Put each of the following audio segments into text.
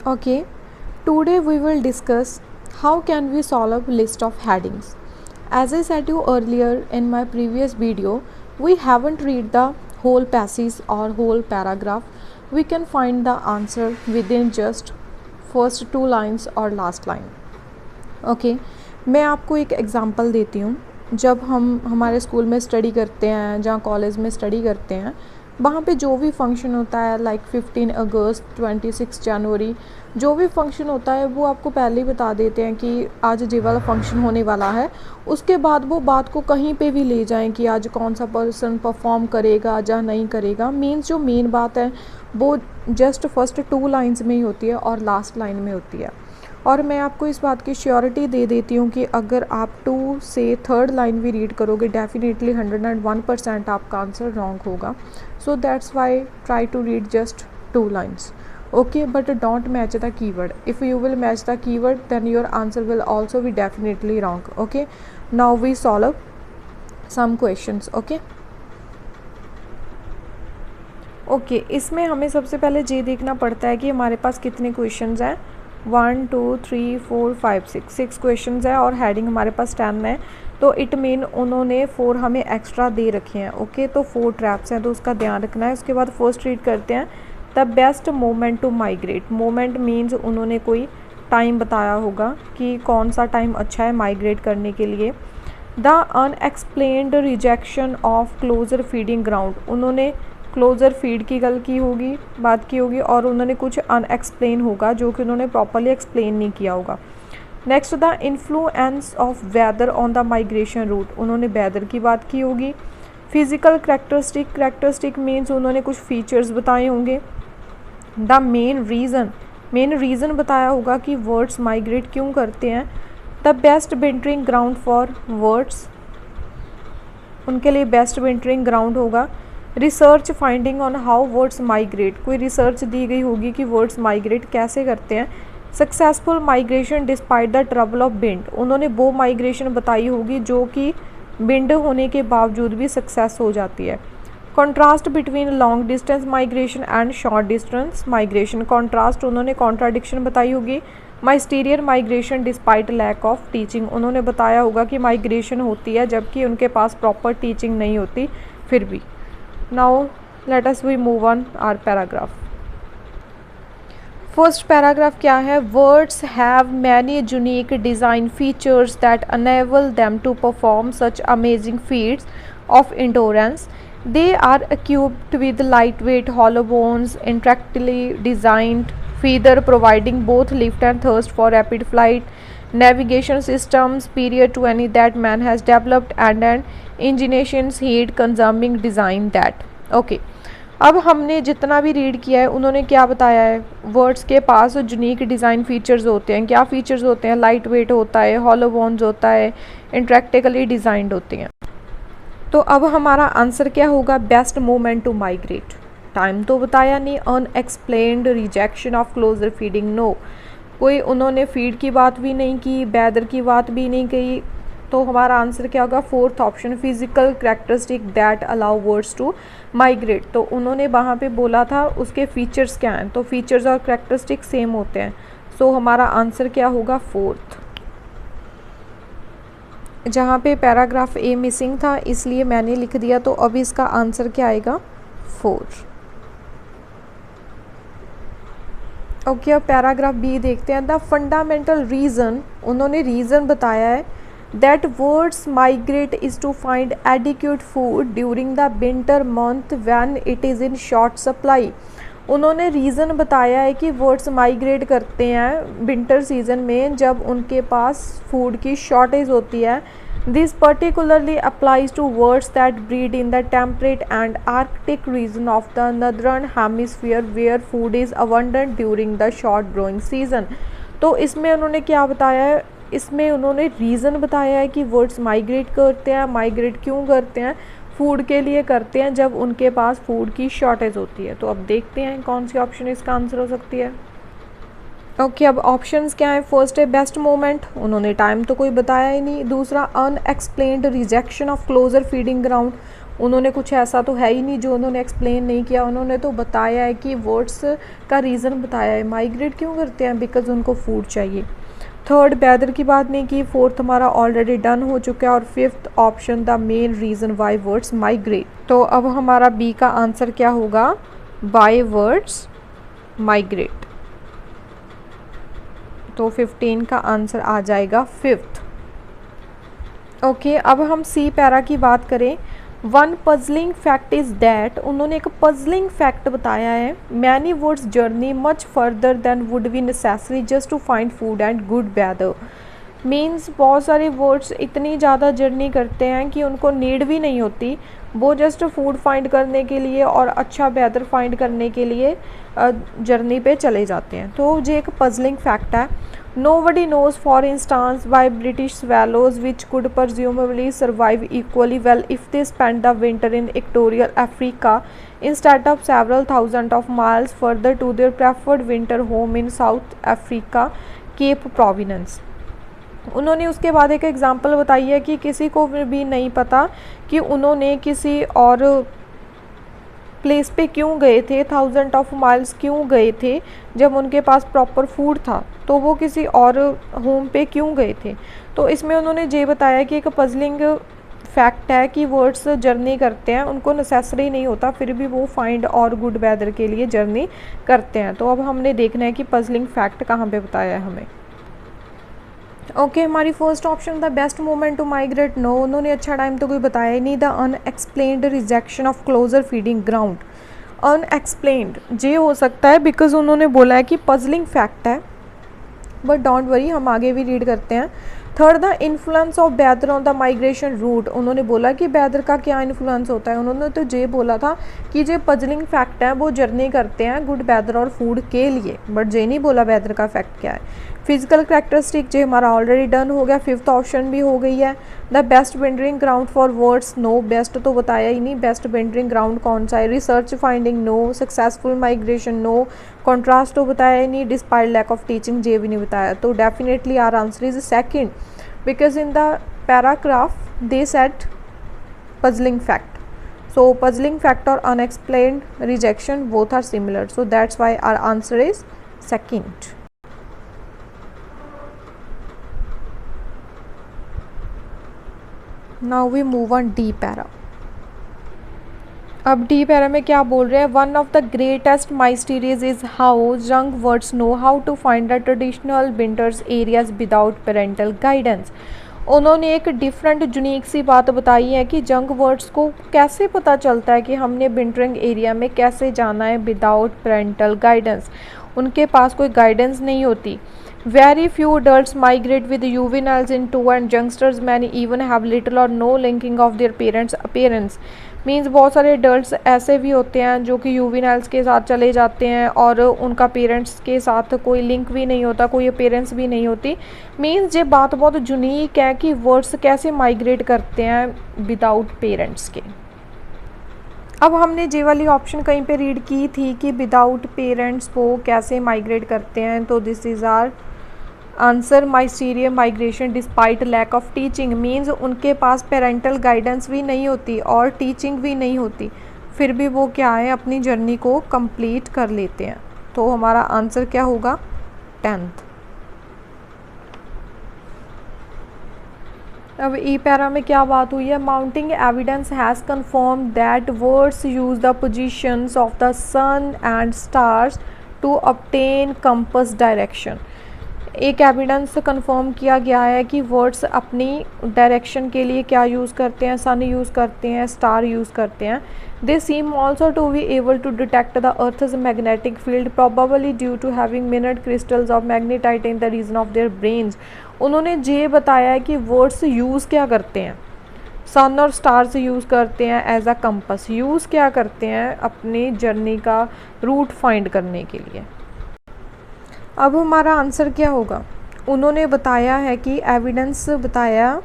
Okay, today we will discuss how can we solve a list of headings. As I said you earlier in my previous video, we haven't read the whole passage or whole paragraph. We can find the answer within just first two lines or last line. Okay मैं आपको एक example देती हूँ। जब हम हमारे school में study करते हैं, जहाँ कॉलेज में स्टडी करते हैं, वहाँ पे जो भी फंक्शन होता है लाइक 15 अगस्त 26 जनवरी, जो भी फंक्शन होता है वो आपको पहले ही बता देते हैं कि आज ये वाला फंक्शन होने वाला है। उसके बाद वो बात को कहीं पे भी ले जाएं कि आज कौन सा पर्सन परफॉर्म करेगा या नहीं करेगा, मीन्स जो मेन बात है वो जस्ट फर्स्ट टू लाइन्स में ही होती है और लास्ट लाइन में होती है। और मैं आपको इस बात की श्योरिटी दे देती हूँ कि अगर आप 2 से 3rd लाइन भी रीड करोगे डेफिनेटली 101% आपका आंसर रॉन्ग होगा। So that's why try to read just 2 lines, okay, but don't match the keyword. If you will match the keyword then your answer will also be definitely wrong. Okay, now we solve some questions. Okay, इसमें हमें सबसे पहले ये देखना पड़ता है कि हमारे पास कितने क्वेश्चंस हैं। 1 2 3 4 5 6 क्वेश्चंस है और हेडिंग हमारे पास 10 है, तो इट मीन उन्होंने 4 हमें एक्स्ट्रा दे रखे हैं। ओके, तो 4 ट्रैप्स हैं तो उसका ध्यान रखना है। उसके बाद फर्स्ट रीड करते हैं, the best moment to migrate. Moment means उन्होंने कोई टाइम बताया होगा कि कौन सा टाइम अच्छा है माइग्रेट करने के लिए। The unexplained rejection of closer feeding ground, उन्होंने क्लोजर फीड की बात की होगी और उन्होंने कुछ अनएक्सप्लेन होगा जो कि उन्होंने प्रॉपरली एक्सप्लेन नहीं किया होगा। Next, the influence of weather on the migration route, उन्होंने वेदर की बात की होगी। फिजिकल करेक्टरिस्टिक मीन्स उन्होंने कुछ फीचर्स बताए होंगे। द मेन रीज़न बताया होगा कि वर्ड्स माइग्रेट क्यों करते हैं। The best wintering ground for words, उनके लिए बेस्ट विंटरिंग ग्राउंड होगा। Research finding on how words migrate, कोई रिसर्च दी गई होगी कि वर्ड्स माइग्रेट कैसे करते हैं। Successful migration despite the trouble of wind, उन्होंने वो माइग्रेशन बताई होगी जो कि विंड होने के बावजूद भी सक्सेस हो जाती है। Contrast between long distance migration and short distance migration, contrast उन्होंने कॉन्ट्राडिक्शन बताई होगी। Mysterious migration despite lack of teaching, उन्होंने बताया होगा कि माइग्रेशन होती है जबकि उनके पास प्रॉपर टीचिंग नहीं होती फिर भी। Now let us we move on our paragraph. First paragraph क्या है, birds have many unique design features that enable them to perform such amazing feats of endurance. They are equipped with lightweight hollow bones, intricately designed feather providing both lift and thrust for rapid flight, navigation system superior to any that man has developed, and an ingenious heat consuming design that. Okay, अब हमने जितना भी read किया है उन्होंने क्या बताया है, वर्ड्स के पास यूनिक डिज़ाइन फीचर्स होते हैं। क्या फीचर्स होते हैं, लाइट वेट होता है, हॉलो बोन्स होता है, इंट्रैक्टिकली डिज़ाइंड होते हैं। तो अब हमारा आंसर क्या होगा, best moment to migrate. Time तो बताया नहीं। Unexplained rejection of closer feeding, no, कोई उन्होंने फीड की बात भी नहीं की, वेदर की बात भी नहीं कही। तो हमारा आंसर क्या होगा, fourth option, physical characteristic that allow birds to migrate. तो उन्होंने वहाँ पे बोला था उसके फीचर्स क्या हैं, तो फीचर्स और करेक्टरिस्टिक सेम होते हैं। सो हमारा आंसर क्या होगा, फोर्थ। जहाँ पे पैराग्राफ ए मिसिंग था इसलिए मैंने लिख दिया, तो अभी इसका आंसर क्या आएगा, 4। ओके, अब पैराग्राफ बी देखते हैं। द फंडामेंटल रीज़न, उन्होंने रीज़न बताया है that birds migrate is to find adequate food during the winter month when it is in short supply. उन्होंने रीज़न बताया है कि वर्ड्स माइग्रेट करते हैं विंटर सीजन में जब उनके पास फूड की शॉर्टेज होती है। This particularly applies to birds that breed in the temperate and arctic region of the northern hemisphere where food is abundant during the short growing season. तो इसमें उन्होंने क्या बताया है, इसमें उन्होंने रीज़न बताया है कि वर्ड्स माइग्रेट करते हैं। माइग्रेट क्यों करते हैं, फूड के लिए करते हैं जब उनके पास फूड की शॉर्टेज होती है। तो अब देखते हैं कौन सी ऑप्शन इसका आंसर हो सकती है। ओके, अब ऑप्शंस क्या है, फर्स्ट है बेस्ट मोमेंट, उन्होंने टाइम तो कोई बताया ही नहीं। दूसरा, unexplained rejection of closer feeding ground, उन्होंने कुछ ऐसा तो है ही नहीं जो उन्होंने एक्सप्लेन नहीं किया, उन्होंने तो बताया है कि वर्ड्स का रीज़न बताया है। माइग्रेट क्यों करते हैं? बिकॉज़ उनको फूड चाहिए। थर्ड वेदर की बात नहीं की। फोर्थ हमारा ऑलरेडी डन हो चुका है। और fifth option the main reason why words migrate. तो अब हमारा बी का आंसर क्या होगा? By words migrate. तो 15 का आंसर आ जाएगा फिफ्थ। ओके, अब हम सी पैरा की बात करें। One puzzling fact is that, उन्होंने एक पजलिंग फैक्ट बताया है। Many birds journey much further than would be necessary just to find food and good weather. Means बहुत सारे वर्ड्स इतनी ज़्यादा जर्नी करते हैं कि उनको नीड भी नहीं होती, वो जस्ट फूड फाइंड करने के लिए और अच्छा वेदर फाइंड करने के लिए जर्नी पे चले जाते हैं। तो ये एक पजलिंग फैक्ट है। Nobody knows, for instance, why British swallows, which could presumably survive equally well if they spent the winter in equatorial Africa instead of several thousand of miles further to their preferred winter home in South Africa, Cape Providence। उन्होंने उसके बाद एक example बताई है कि किसी को भी नहीं पता कि उन्होंने किसी और प्लेस पे क्यों गए थे, 1000 ऑफ माइल्स क्यों गए थे जब उनके पास प्रॉपर फूड था, तो वो किसी और होम पे क्यों गए थे। तो इसमें उन्होंने ये बताया कि एक पजलिंग फैक्ट है कि वर्ड्स जर्नी करते हैं, उनको नेसेसरी नहीं होता, फिर भी वो फाइंड और गुड वेदर के लिए जर्नी करते हैं। तो अब हमने देखना है कि पजलिंग फैक्ट कहाँ पे बताया है हमें। ओके, हमारी first option the best moment to migrate, no, उन्होंने अच्छा टाइम तो कोई बताया ही नहीं। The unexplained rejection of closer feeding ground, unexplained ये हो सकता है बिकॉज उन्होंने बोला है कि पजलिंग फैक्ट है, बट डोंट वरी, हम आगे भी रीड करते हैं। Third, the influence of weather on the migration route, उन्होंने बोला कि वेदर का क्या इन्फ्लुएंस होता है। उन्होंने तो ये बोला था कि जो पजलिंग फैक्ट है वो जर्नी करते हैं गुड वेदर और फूड के लिए, बट ये नहीं बोला वेदर का फैक्ट क्या है। फिजिकल करैक्टरिस्टिक जो हमारा ऑलरेडी डन हो गया, फिफ्थ ऑप्शन भी हो गई है। The best wintering ground for words, no, best तो बताया ही नहीं, बेस्ट विंडरिंग ग्राउंड कौन सा है। Research finding, no. Successful migration, no. Contrast तो बताया ही नहीं। डिस्पाइट लैक ऑफ टीचिंग, ये भी नहीं बताया। तो definitely our answer is second, because in the paragraph they said puzzling fact, so puzzling fact or unexplained rejection both are similar, so that's why our answer is second. Now we move on D para. अब D para में क्या बोल रहे हैं? One of the greatest mysteries is how young words know how to find the traditional wintering areas without parental guidance. उन्होंने एक different unique सी बात बताई है कि यंग वर्ड्स को कैसे पता चलता है कि हमने विंटरिंग एरिया में कैसे जाना है विदाउट पेरेंटल गाइडेंस। उनके पास कोई गाइडेंस नहीं होती। Very few adults migrate with juveniles in tow and youngsters many even have little or no linking of their parents' appearance. Means बहुत सारे अडल्ट्स ऐसे भी होते हैं जो कि यूविनाइल्स के साथ चले जाते हैं और उनका पेरेंट्स के साथ कोई लिंक भी नहीं होता, कोई अपेरेंस भी नहीं होती। मीन्स ये बात बहुत यूनिक है कि वर्ड्स कैसे माइग्रेट करते हैं विदाउट पेरेंट्स के। अब हमने जे वाली ऑप्शन कहीं पे रीड की थी कि विदाउट पेरेंट्स वो कैसे माइग्रेट करते हैं, तो this is our answer mysterious migration despite lack of teaching. Means उनके पास पेरेंटल गाइडेंस भी नहीं होती और टीचिंग भी नहीं होती, फिर भी वो क्या है अपनी जर्नी को कंप्लीट कर लेते हैं। तो हमारा आंसर क्या होगा? 10th। अब ई पैरा में क्या बात हुई है? Mounting evidence has confirmed that birds use the positions of the sun and stars to obtain compass direction. एक एविडेंस कंफर्म किया गया है कि वर्ड्स अपनी डायरेक्शन के लिए क्या यूज़ करते हैं, सन यूज़ करते हैं, स्टार यूज़ करते हैं। They seem also to be able to detect the earth's magnetic field probably due to having minute crystals of magnetite in the region of their brains. उन्होंने ये बताया है कि वर्ड्स यूज़ क्या करते हैं, सन और स्टार्स यूज़ करते हैं एज अ कंपस। यूज़ क्या करते हैं? अपनी जर्नी का रूट फाइंड करने के लिए। अब हमारा आंसर क्या होगा? उन्होंने बताया है कि एविडेंस बताया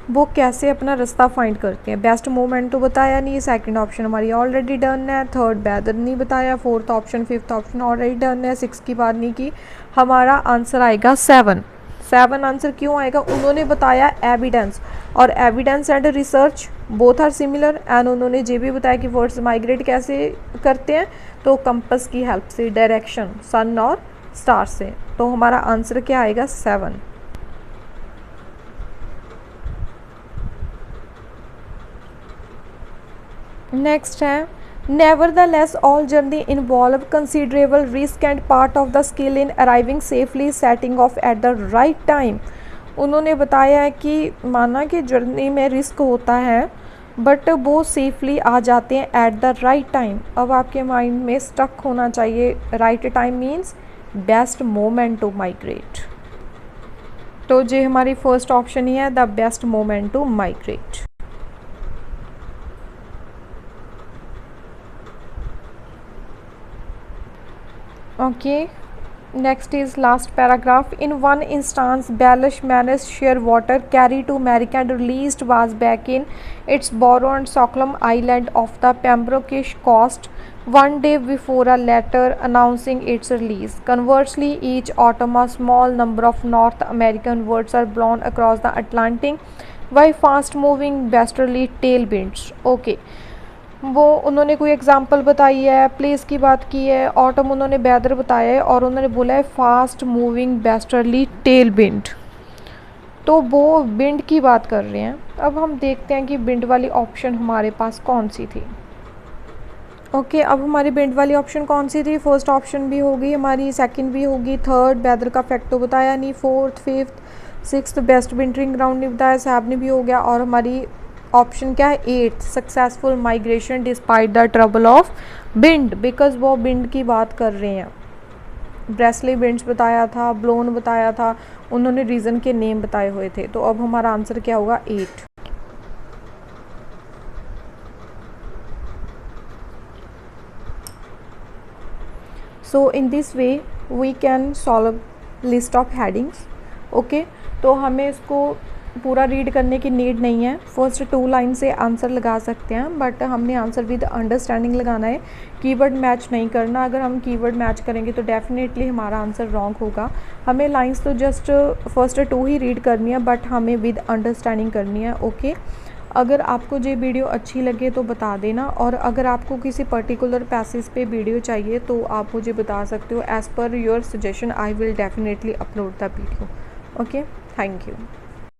वो कैसे अपना रास्ता फाइंड करते हैं। बेस्ट मोमेंट तो बताया नहीं, सेकंड ऑप्शन हमारी ऑलरेडी डन है। थर्ड वेदर नहीं बताया, fourth option fifth option already done है, सिक्स की बात नहीं की। हमारा आंसर आएगा 7 आंसर क्यों आएगा? उन्होंने बताया एविडेंस, और evidence and research both are similar. And उन्होंने ये भी बताया कि बर्ड्स माइग्रेट कैसे करते हैं, तो कंपस की हेल्प से, डायरेक्शन सन और स्टार से। तो हमारा आंसर क्या आएगा 7। नेक्स्ट है nevertheless all journey involve considerable risk and part of the skill in arriving safely setting of at the right time. उन्होंने बताया है कि माना कि जर्नी में रिस्क होता है बट वो सेफली आ जाते हैं एट द राइट टाइम। अब आपके माइंड में स्टक होना चाहिए, right time means best moment to migrate. तो ये हमारी फर्स्ट ऑप्शन ही है, the best moment to migrate. Okay, next is last paragraph. In one instance, Balish managed shearwater carried to America and released was back in its burrow on Sockholm Island off the Pembroke coast one day before a letter announcing its release. Conversely, each autumn a small number of North American birds are blown across the Atlantic by fast-moving westerly tailwinds. Okay. वो उन्होंने कोई example बताई है, place की बात की है, autumn उन्होंने वेदर बताया है और उन्होंने बोला है fast moving westerly tail wind. तो वो विंड की बात कर रहे हैं। अब हम देखते हैं कि विंड वाली ऑप्शन हमारे पास कौन सी थी। ओके, अब हमारी विंड वाली ऑप्शन कौन सी थी? फर्स्ट ऑप्शन भी होगी हमारी, सेकंड भी होगी, थर्ड वेदर का फैक्ट तो बताया नहीं, fourth fifth sixth best wintering ground नहीं बताया, सैबने भी हो गया, और हमारी ऑप्शन क्या है 8 successful migration despite the trouble of wind, because वो विंड की बात कर रहे हैं। ब्रेसली विंड्स बताया था, ब्लोन बताया था, उन्होंने रीज़न के नेम बताए हुए थे। तो अब हमारा आंसर क्या होगा 8। So in this way we can solve list of headings. Okay, तो हमें इसको पूरा रीड करने की नीड नहीं है, फर्स्ट 2 लाइन से आंसर लगा सकते हैं, बट हमने आंसर विद अंडरस्टैंडिंग लगाना है, कीवर्ड मैच नहीं करना। अगर हम कीवर्ड मैच करेंगे तो डेफिनेटली हमारा आंसर रॉन्ग होगा। हमें लाइंस तो जस्ट फर्स्ट 2 ही रीड करनी है, बट हमें विद अंडरस्टैंडिंग करनी है। ओके, अगर आपको ये वीडियो अच्छी लगे तो बता देना, और अगर आपको किसी पर्टिकुलर पैसेज पे वीडियो चाहिए तो आप मुझे बता सकते हो। As per your suggestion I will definitely upload the video. Okay, thank you.